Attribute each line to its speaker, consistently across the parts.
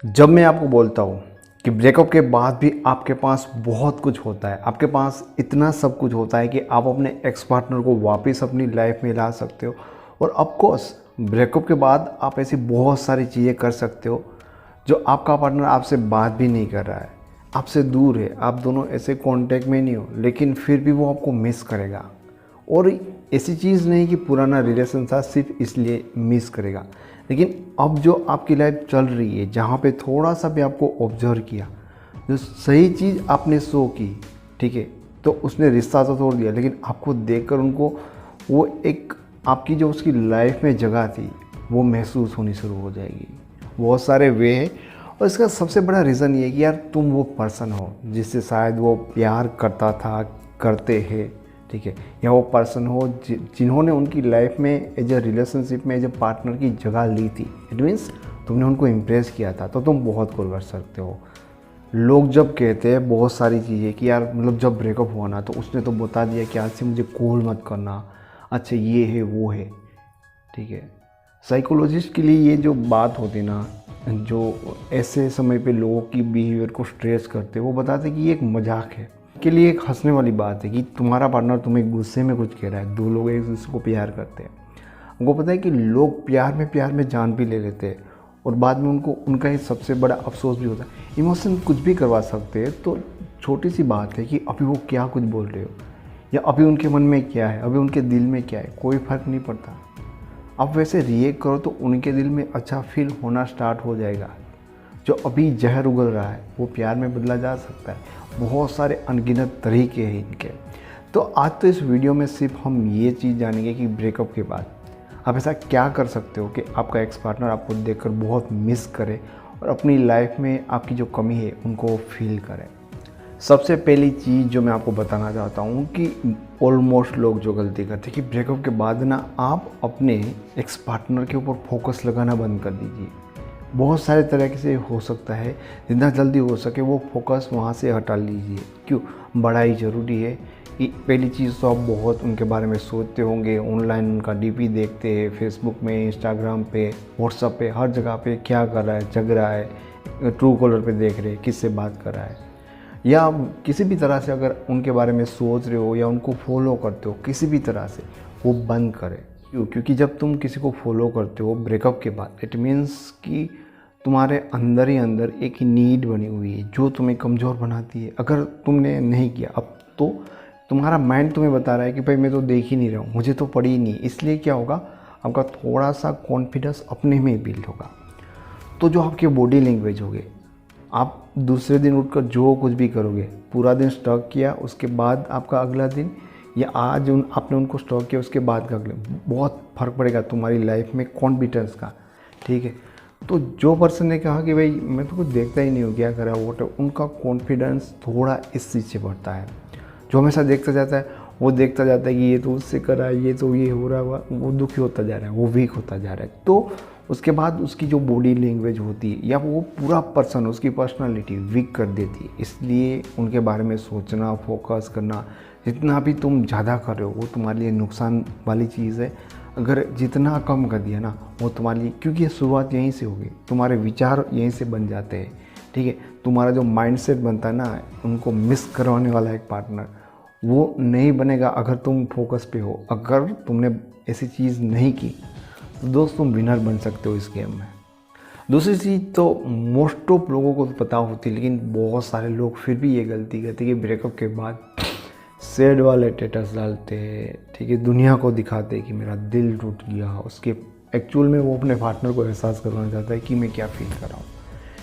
Speaker 1: जब मैं आपको बोलता हूँ कि ब्रेकअप के बाद भी आपके पास बहुत कुछ होता है, आपके पास इतना सब कुछ होता है कि आप अपने एक्स पार्टनर को वापस अपनी लाइफ में ला सकते हो। और ऑफ कोर्स ब्रेकअप के बाद आप ऐसी बहुत सारी चीज़ें कर सकते हो जो आपका पार्टनर आपसे बात भी नहीं कर रहा है, आपसे दूर है, आप दोनों ऐसे कांटेक्ट में नहीं हो, लेकिन फिर भी वो आपको मिस करेगा। और ऐसी चीज़ नहीं कि पुराना रिलेशन था सिर्फ इसलिए मिस करेगा, लेकिन अब जो आपकी लाइफ चल रही है, जहाँ पे थोड़ा सा भी आपको ऑब्जर्व किया, जो सही चीज़ आपने शो की, ठीक है, तो उसने रिश्ता तो तोड़ दिया, लेकिन आपको देखकर उनको वो एक आपकी जो उसकी लाइफ में जगह थी वो महसूस होनी शुरू हो जाएगी। बहुत सारे वे हैं, और इसका सबसे बड़ा रीज़न ये है कि यार तुम वो पर्सन हो जिससे शायद वो प्यार करता था, करते हैं, ठीक है, या वो पर्सन हो जिन्होंने उनकी लाइफ में एज ए रिलेशनशिप में एज ए पार्टनर की जगह ली थी। इट मीन्स तुमने उनको इम्प्रेस किया था, तो तुम बहुत कुछ कर सकते हो। लोग जब कहते हैं बहुत सारी चीज़ें कि यार मतलब जब ब्रेकअप हुआ ना तो उसने तो बता दिया कि आज से मुझे कॉल मत करना, अच्छा ये है वो है, ठीक है। साइकोलॉजिस्ट के लिए ये जो बात होती ना, जो ऐसे समय पे लोगों की बिहेवियर को स्ट्रेस करते, वो बताते कि ये एक मजाक है, के लिए एक हंसने वाली बात है कि तुम्हारा पार्टनर तुम्हें गुस्से में कुछ कह रहा है। दो लोग एक दूसरे को प्यार करते हैं, उनको पता है कि लोग प्यार में जान भी ले लेते हैं, और बाद में उनको उनका ही सबसे बड़ा अफसोस भी होता है। इमोशन कुछ भी करवा सकते हैं, तो छोटी सी बात है कि अभी वो क्या कुछ बोल रहे हो, या अभी उनके मन में क्या है, अभी उनके दिल में क्या है, कोई फ़र्क नहीं पड़ता। आप वैसे रिएक्ट करो तो उनके दिल में अच्छा फील होना स्टार्ट हो जाएगा। जो अभी जहर उगल रहा है वो प्यार में बदला जा सकता है। बहुत सारे अनगिनत तरीके हैं इनके। तो आज तो इस वीडियो में सिर्फ हम ये चीज़ जानेंगे कि ब्रेकअप के बाद आप ऐसा क्या कर सकते हो कि आपका एक्स पार्टनर आपको देखकर बहुत मिस करे और अपनी लाइफ में आपकी जो कमी है उनको फील करे। सबसे पहली चीज़ जो मैं आपको बताना चाहता हूँ कि ऑलमोस्ट लोग जो गलती करते हैं कि ब्रेकअप के बाद ना आप अपने एक्स पार्टनर के ऊपर फोकस लगाना बंद कर दीजिए। बहुत सारे तरीके से हो सकता है, जितना जल्दी हो सके वो फोकस वहाँ से हटा लीजिए। क्यों? बड़ा ही ज़रूरी है कि पहली चीज़ तो आप बहुत उनके बारे में सोचते होंगे, ऑनलाइन उनका डीपी देखते हैं, फेसबुक में, इंस्टाग्राम पे, व्हाट्सएप पे, हर जगह पे क्या कर रहा है, जग रहा है, ट्रू कॉलर पे देख रहे हैं किससे बात कर रहा है, या किसी भी तरह से अगर उनके बारे में सोच रहे हो या उनको फॉलो करते हो, किसी भी तरह से वो बंद करें। क्यों? क्योंकि जब तुम किसी को फॉलो करते हो ब्रेकअप के बाद, इट मीन्स कि तुम्हारे अंदर ही अंदर एक नीड बनी हुई है जो तुम्हें कमज़ोर बनाती है। अगर तुमने नहीं किया, अब तो तुम्हारा माइंड तुम्हें बता रहा है कि भाई मैं तो देख ही नहीं रहा हूँ, मुझे तो पड़ी ही नहीं, इसलिए क्या होगा, आपका थोड़ा सा कॉन्फिडेंस अपने में बिल्ड होगा। तो जो आपके बॉडी लैंग्वेज होगे, आप दूसरे दिन उठकर जो कुछ भी करोगे, पूरा दिन स्टॉक किया, उसके बाद आपका अगला दिन, या आज आपने उनको स्टॉक किया उसके बाद का अगले, बहुत फ़र्क पड़ेगा तुम्हारी लाइफ में कॉन्फिडेंस का, ठीक है। तो जो पर्सन ने कहा कि भाई मैं तो कुछ देखता ही नहीं हूँ क्या करा वो, तो उनका कॉन्फिडेंस थोड़ा इस चीज़ से बढ़ता है। जो हमेशा देखता जाता है वो देखता जाता है कि ये तो उससे करा, ये तो ये हो रहा हुआ, वो दुखी होता जा रहा है, वो वीक होता जा रहा है। तो उसके बाद उसकी जो बॉडी लैंग्वेज होती है या वो पूरा पर्सन, उसकी पर्सनालिटी वीक कर देती है। इसलिए उनके बारे में सोचना, फोकस करना, जितना भी तुम ज़्यादा कर रहे हो वो तुम्हारे लिए नुकसान वाली चीज़ है। अगर जितना कम कर दिया ना वो तुम्हारे लिए, क्योंकि ये शुरुआत यहीं से होगी, तुम्हारे विचार यहीं से बन जाते हैं, ठीक है। तुम्हारा जो माइंडसेट बनता है ना, उनको मिस करवाने वाला एक पार्टनर, वो नहीं बनेगा अगर तुम फोकस पे हो। अगर तुमने ऐसी चीज़ नहीं की तो दोस्त तुम विनर बन सकते हो इस गेम में। दूसरी चीज़ तो मोस्ट ऑफ लोगों को तो पता होती है, लेकिन बहुत सारे लोग फिर भी ये गलती करते हैं कि ब्रेकअप के बाद सैड वाले स्टेटस डालते हैं, ठीक है, दुनिया को दिखाते हैं कि मेरा दिल टूट गया। उसके एक्चुअल में वो अपने पार्टनर को एहसास करवाना चाहता है कि मैं क्या फील कर रहा हूँ,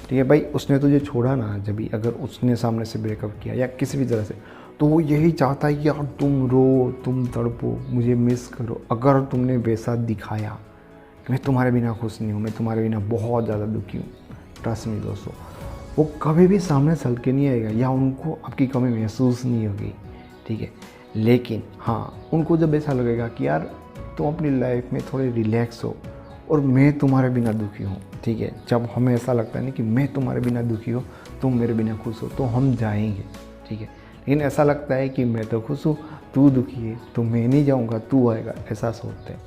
Speaker 1: ठीक है। भाई उसने तुझे छोड़ा ना, जब भी अगर उसने सामने से ब्रेकअप किया या किसी भी तरह से, तो वो यही चाहता है कि यार तुम रो, तुम तड़पो, मुझे मिस करो। अगर तुमने वैसा दिखाया कि मैं तुम्हारे बिना खुश नहीं हूँ, मैं तुम्हारे बिना बहुत ज़्यादा दुखी हूँ, ट्रस्ट मी दोस्तों, वो कभी भी सामने चल के नहीं आएगा या उनको आपकी कमी महसूस नहीं होगी, ठीक है। लेकिन हाँ, उनको जब ऐसा लगेगा कि यार तुम अपनी लाइफ में थोड़े रिलैक्स हो और मैं तुम्हारे बिना दुखी हूँ, ठीक है, जब हमें ऐसा लगता है ना कि मैं तुम्हारे बिना दुखी हो, तुम मेरे बिना खुश हो, तो हम जाएंगे, ठीक है। लेकिन ऐसा लगता है कि मैं तो खुश हूँ, तू दुखी है, तो मैं नहीं जाऊँगा, तू आएगा, ऐसा सोचते हैं।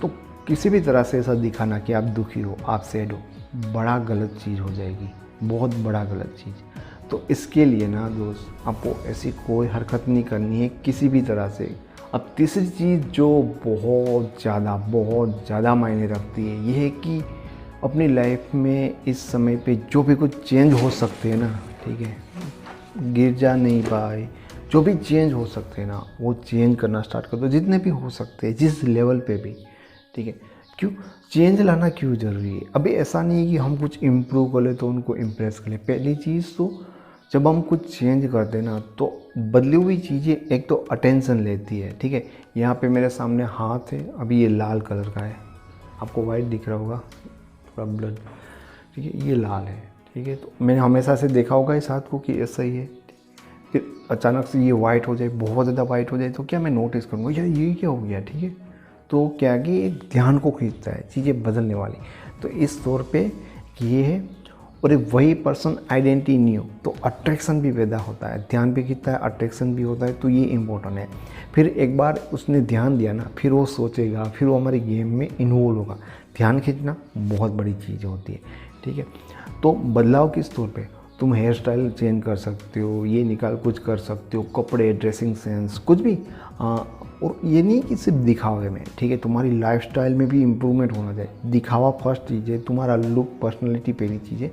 Speaker 1: तो किसी भी तरह से ऐसा दिखाना कि आप दुखी हो, आप सैड हो, बड़ा गलत चीज़ हो जाएगी, बहुत बड़ा गलत चीज़। तो इसके लिए ना दोस्त, आपको ऐसी कोई हरकत नहीं करनी है किसी भी तरह से। अब तीसरी चीज़ जो बहुत ज़्यादा मायने रखती है, ये है कि अपनी लाइफ में इस समय पे जो भी कुछ चेंज हो सकते हैं ना, ठीक है, गिरजा नहीं पाए, जो भी चेंज हो सकते हैं ना, वो चेंज करना स्टार्ट कर दो, जितने भी हो सकते हैं, जिस लेवल पे भी, ठीक है। क्यों चेंज लाना क्यों ज़रूरी है? अभी ऐसा नहीं है कि हम कुछ इम्प्रूव कर ले तो उनको इम्प्रेस कर ले। पहली चीज़ तो जब हम कुछ चेंज करते हैं ना, तो बदली हुई चीज़ें एक तो अटेंशन लेती है, ठीक है। यहाँ पे मेरे सामने हाथ है, अभी ये लाल कलर का है, आपको वाइट दिख रहा होगा, थोड़ा ब्लड, ठीक है, ये लाल है, ठीक है। तो मैंने हमेशा से देखा होगा इस हाथ को कि ऐसा ही है, फिर अचानक से ये वाइट हो जाए, बहुत ज़्यादा वाइट हो जाए, तो क्या मैं नोटिस करूँगा यार ये क्या हो गया, ठीक है। तो क्या कि एक ध्यान को खींचता है चीज़ें बदलने वाली। तो इस तौर पे ये है, और एक वही पर्सन आइडेंटिटी नहीं हो तो अट्रैक्शन भी पैदा होता है, ध्यान भी खींचता है, अट्रैक्शन भी होता है। तो ये इम्पोर्टेंट है। फिर एक बार उसने ध्यान दिया ना, फिर वो सोचेगा, फिर वो हमारी गेम में इन्वॉल्व होगा। ध्यान खींचना बहुत बड़ी चीज़ होती है, ठीक है। तो बदलाव किस तौर पे, तुम हेयर स्टाइल चेंज कर सकते हो, ये निकाल कुछ कर सकते हो, कपड़े, ड्रेसिंग सेंस, कुछ भी। और ये नहीं कि सिर्फ दिखावे में, ठीक है, तुम्हारी लाइफस्टाइल में भी इम्प्रूवमेंट होना चाहिए। दिखावा फर्स्ट चीज़ है, तुम्हारा लुक, पर्सनैलिटी पहली चीज़ है,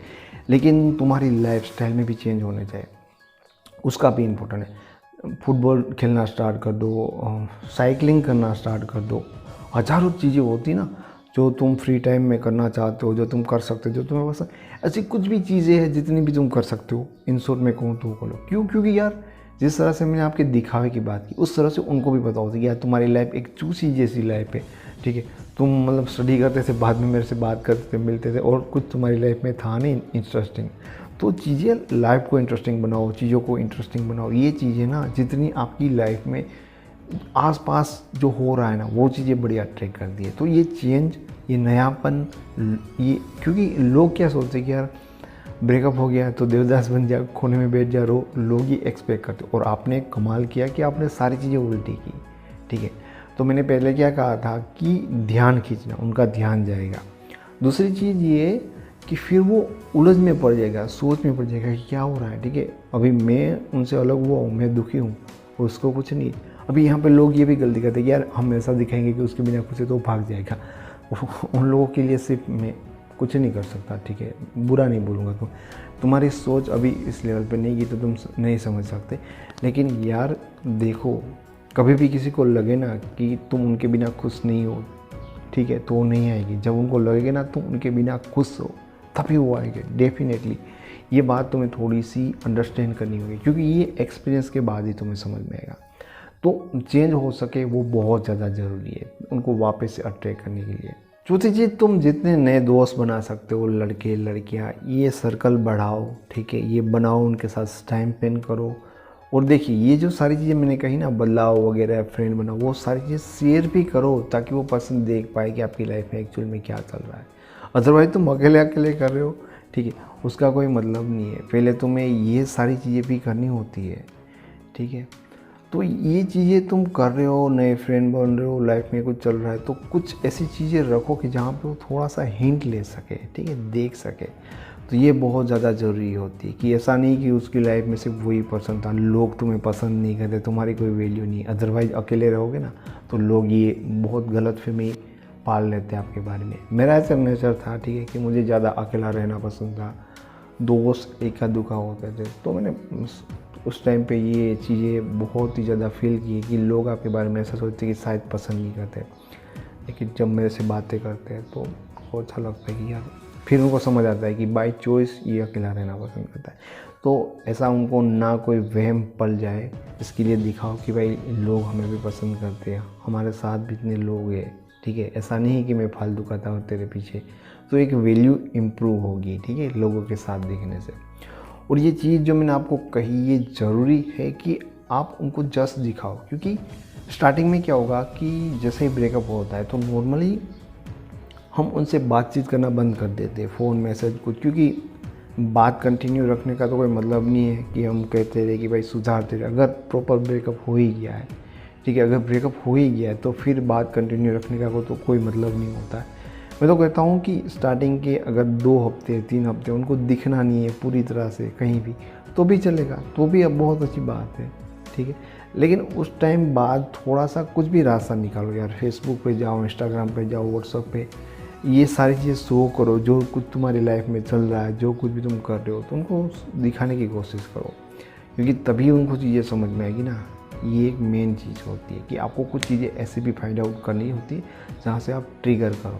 Speaker 1: लेकिन तुम्हारी लाइफस्टाइल में भी चेंज होने चाहिए, उसका भी इम्पोर्टेंट है। फुटबॉल खेलना स्टार्ट कर दो, साइकिलिंग करना स्टार्ट कर दो, हज़ारों चीज़ें होती ना जो तुम फ्री टाइम में करना चाहते हो, जो तुम कर सकते हो, जो तुम्हें पसंद, ऐसी कुछ भी चीज़ें हैं जितनी भी तुम कर सकते हो। इन शॉर्ट में कहूँ तो करो। क्यों? क्योंकि यार जिस तरह से मैंने आपके दिखावे की बात की, उस तरह से उनको भी पता होता है कि यार तुम्हारी लाइफ एक चूसी जैसी लाइफ है, ठीक है। तुम मतलब स्टडी करते थे, बाद में मेरे से बात करते थे, मिलते थे, और कुछ तुम्हारी लाइफ में था नहीं इंटरेस्टिंग। तो चीज़ें लाइफ को इंटरेस्टिंग बनाओ, चीज़ों को इंटरेस्टिंग बनाओ। ये चीज़ें ना जितनी आपकी लाइफ में आसपास जो हो रहा है ना, वो चीज़ें बड़ी अट्रैक्ट करती है। तो ये चेंज, ये नयापन, ये क्योंकि लोग क्या सोचते हैं कि यार ब्रेकअप हो गया तो देवदास बन जा, कोने में बैठ जा, रो, लोग ही एक्सपेक्ट करते। और आपने कमाल किया कि आपने सारी चीज़ें उल्टी की, ठीक है। तो मैंने पहले क्या कहा था कि ध्यान खींचना, उनका ध्यान जाएगा। दूसरी चीज़ ये कि फिर वो उलझ में पड़ जाएगा, सोच में पड़ जाएगा कि क्या हो रहा है, ठीक है। अभी मैं उनसे अलग हुआ हूँ, मैं दुखी हूँ, उसको कुछ नहीं। अभी यहाँ पे लोग ये भी गलती करते हैं कि यार हम ऐसा दिखाएंगे कि उसके बिना कुछ है तो भाग जाएगा। उन लोगों के लिए सिर्फ मैं कुछ नहीं कर सकता, ठीक है, बुरा नहीं बोलूँगा। तो तुम्हारी सोच अभी इस लेवल पे नहीं की तो तुम नहीं समझ सकते। लेकिन यार देखो, कभी भी किसी को लगे ना कि तुम उनके बिना खुश नहीं हो, ठीक है, तो वो नहीं आएगी। जब उनको लगेगा ना तुम उनके बिना खुश हो, तभी वो आएंगे डेफिनेटली। ये बात तुम्हें थोड़ी सी अंडरस्टैंड करनी होगी, क्योंकि ये एक्सपीरियंस के बाद ही तुम्हें समझ में आएगा। तो चेंज हो सके वो बहुत ज़्यादा ज़रूरी है उनको वापस से अट्रैक्ट करने के लिए। चौथी चीज़, तुम जितने नए दोस्त बना सकते हो, लड़के लड़कियां, ये सर्कल बढ़ाओ, ठीक है, ये बनाओ, उनके साथ टाइम स्पेंड करो। और देखिए ये जो सारी चीज़ें मैंने कही ना, बदलाव वगैरह, फ्रेंड बनाओ, वो सारी चीज़ें शेयर भी करो ताकि वो पर्सन देख पाए कि आपकी लाइफ में एक्चुअल में क्या चल रहा है। अदरवाइज तुम अकेले अकेले कर रहे हो, ठीक है, उसका कोई मतलब नहीं है। पहले तुम्हें ये सारी चीज़ें भी करनी होती है, ठीक है। तो ये चीज़ें तुम कर रहे हो, नए फ्रेंड बन रहे हो, लाइफ में कुछ चल रहा है, तो कुछ ऐसी चीज़ें रखो कि जहाँ पे वो थोड़ा सा हिंट ले सके, ठीक है, देख सके। तो ये बहुत ज़्यादा ज़रूरी होती है कि ऐसा नहीं कि उसकी लाइफ में सिर्फ वही पर्सन था, लोग तुम्हें पसंद नहीं करते, तुम्हारी कोई वैल्यू नहीं। अदरवाइज अकेले रहोगे ना तो लोग ये बहुत गलतफहमी पाल लेते हैं आपके बारे में। मेरा ऐसा नेचर था, ठीक है, कि मुझे ज़्यादा अकेला रहना पसंद था, दोस्त एका दुका होते थे। तो मैंने उस टाइम पे ये चीज़ें बहुत ही ज़्यादा फील की कि लोग आपके बारे में ऐसा सोचते हैं कि शायद पसंद नहीं करते, लेकिन जब मेरे से बातें करते हैं तो बहुत अच्छा लगता है कि यार, फिर उनको समझ आता है कि बाय चॉइस ये अकेला रहना पसंद करता है। तो ऐसा उनको ना कोई वहम पल जाए, इसके लिए दिखाओ कि भाई लोग हमें भी पसंद करते हैं, हमारे साथ भी इतने लोग हैं, ठीक है। ऐसा नहीं है कि मैं फालतू करता हूँ तेरे पीछे। तो एक वैल्यू इम्प्रूव होगी, ठीक है, लोगों के साथ दिखने से। और ये चीज़ जो मैंने आपको कही, ये ज़रूरी है कि आप उनको जस्ट दिखाओ। क्योंकि स्टार्टिंग में क्या होगा कि जैसे ही ब्रेकअप होता है तो नॉर्मली हम उनसे बातचीत करना बंद कर देते हैं, फ़ोन, मैसेज, कुछ। क्योंकि बात कंटिन्यू रखने का तो कोई मतलब नहीं है कि हम कहते रहे कि भाई सुधारते रहे। अगर प्रॉपर ब्रेकअप हो ही गया है, ठीक है, अगर ब्रेकअप हो ही गया है तो फिर बात कंटिन्यू रखने का तो कोई मतलब नहीं होता है। मैं तो कहता हूँ कि स्टार्टिंग के अगर 2 हफ्ते 3 हफ्ते उनको दिखना नहीं है पूरी तरह से कहीं भी, तो भी चलेगा, तो भी अब बहुत अच्छी बात है, ठीक है। लेकिन उस टाइम बाद थोड़ा सा कुछ भी रास्ता निकालो यार, फेसबुक पे जाओ, इंस्टाग्राम पे जाओ, व्हाट्सएप पे ये सारी चीज़ें शो करो, जो कुछ तुम्हारी लाइफ में चल रहा है, जो कुछ भी तुम कर रहे हो, तो उनको दिखाने की कोशिश करो, क्योंकि तभी उनको चीज़ें समझ में आएगी ना। ये एक मेन चीज़ होती है कि आपको कुछ चीज़ें ऐसे भी फाइंड आउट करनी होती है जहाँ से आप ट्रिगर करो,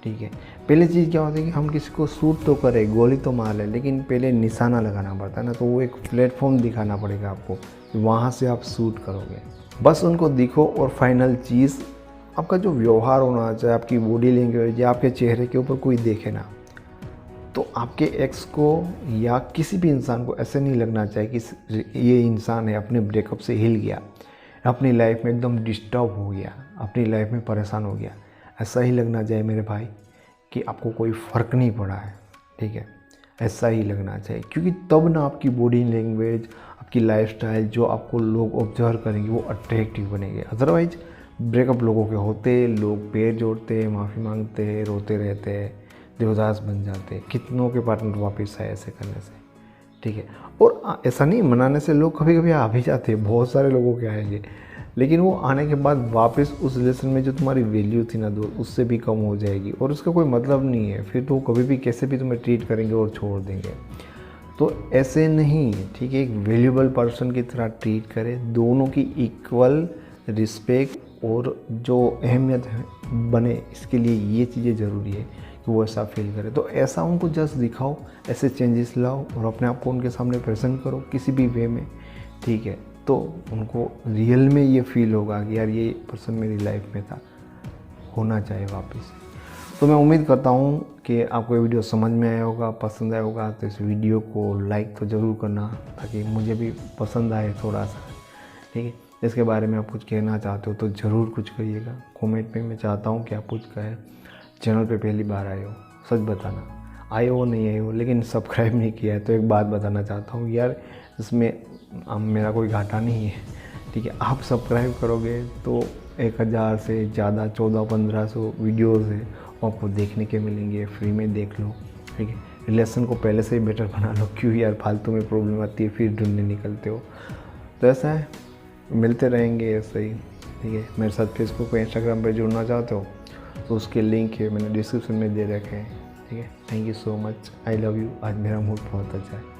Speaker 1: ठीक है। पहले चीज़ क्या होती है कि हम किसी को शूट तो करें, गोली तो मार लें, लेकिन पहले निशाना लगाना पड़ता है ना, तो वो एक प्लेटफॉर्म दिखाना पड़ेगा आपको, वहाँ से आप शूट करोगे। बस उनको दिखो, और फाइनल चीज़ आपका जो व्यवहार होना चाहिए, आपकी बॉडी लैंग्वेज या आपके चेहरे के ऊपर कोई देखे ना, तो आपके एक्स को या किसी भी इंसान को ऐसे नहीं लगना चाहिए कि ये इंसान है अपने ब्रेकअप से हिल गया, अपनी लाइफ में एकदम डिस्टर्ब हो गया, अपनी लाइफ में परेशान हो गया। ऐसा ही लगना चाहिए मेरे भाई कि आपको कोई फ़र्क नहीं पड़ा है, ठीक है, ऐसा ही लगना चाहिए, क्योंकि तब ना आपकी बॉडी लैंग्वेज, आपकी लाइफस्टाइल जो आपको लोग ऑब्जर्व करेंगे वो अट्रैक्टिव बनेंगे। अदरवाइज ब्रेकअप लोगों के होते, लोग पैर जोड़ते, माफ़ी मांगते, रोते रहते, देवदास बन जाते। कितनों के पार्टनर वापस आए ऐसे करने से, ठीक है। और ऐसा नहीं, मनाने से लोग कभी कभी आ भी जाते हैं, बहुत सारे लोगों के आएंगे, लेकिन वो आने के बाद वापस उस रिलेशन में जो तुम्हारी वैल्यू थी ना दोस्त, उससे भी कम हो जाएगी, और उसका कोई मतलब नहीं है। फिर तो कभी भी कैसे भी तुम्हें ट्रीट करेंगे और छोड़ देंगे। तो ऐसे नहीं, ठीक है, एक वैल्यूबल पर्सन की तरह ट्रीट करें, दोनों की इक्वल रिस्पेक्ट और जो अहमियत बने, इसके लिए ये चीज़ें ज़रूरी है कि वो ऐसा फील करे। तो ऐसा उनको जस्ट दिखाओ, ऐसे चेंजेस लाओ और अपने आप को उनके सामने प्रेजेंट करो किसी भी वे में, ठीक है। तो उनको रियल में ये फील होगा कि यार ये पर्सन मेरी लाइफ में था, होना चाहिए वापस। तो मैं उम्मीद करता हूँ कि आपको ये वीडियो समझ में आया होगा, पसंद आया होगा। तो इस वीडियो को लाइक तो ज़रूर करना, ताकि मुझे भी पसंद आए थोड़ा सा, ठीक है। इसके बारे में आप कुछ कहना चाहते हो तो ज़रूर कुछ कहिएगा कमेंट में। मैं चाहता हूँ कि आप कुछ कहें। चैनल पे पहली बार आए हो, सच बताना, आए हो नहीं आए हो, लेकिन सब्सक्राइब नहीं किया है, तो एक बात बताना चाहता हूँ यार, इसमें मेरा कोई घाटा नहीं है, ठीक है। आप सब्सक्राइब करोगे तो 1000 से ज़्यादा 1400-1500 वीडियोज़ हैं वो आपको देखने के मिलेंगे, फ्री में देख लो, ठीक है। रिलेशन को पहले से ही बेटर बना लो, क्यों यार फालतू में प्रॉब्लम आती है फिर ढूंढने निकलते हो। तो ऐसा है, मिलते रहेंगे ऐसे ही, ठीक है। मेरे साथ फेसबुक पे, इंस्टाग्राम पे जुड़ना चाहते हो तो उसके लिंक है मैंने डिस्क्रिप्शन में दे रखे हैं, ठीक है। Thank you so much, I love you. आज मेरा मूड बहुत अच्छा है।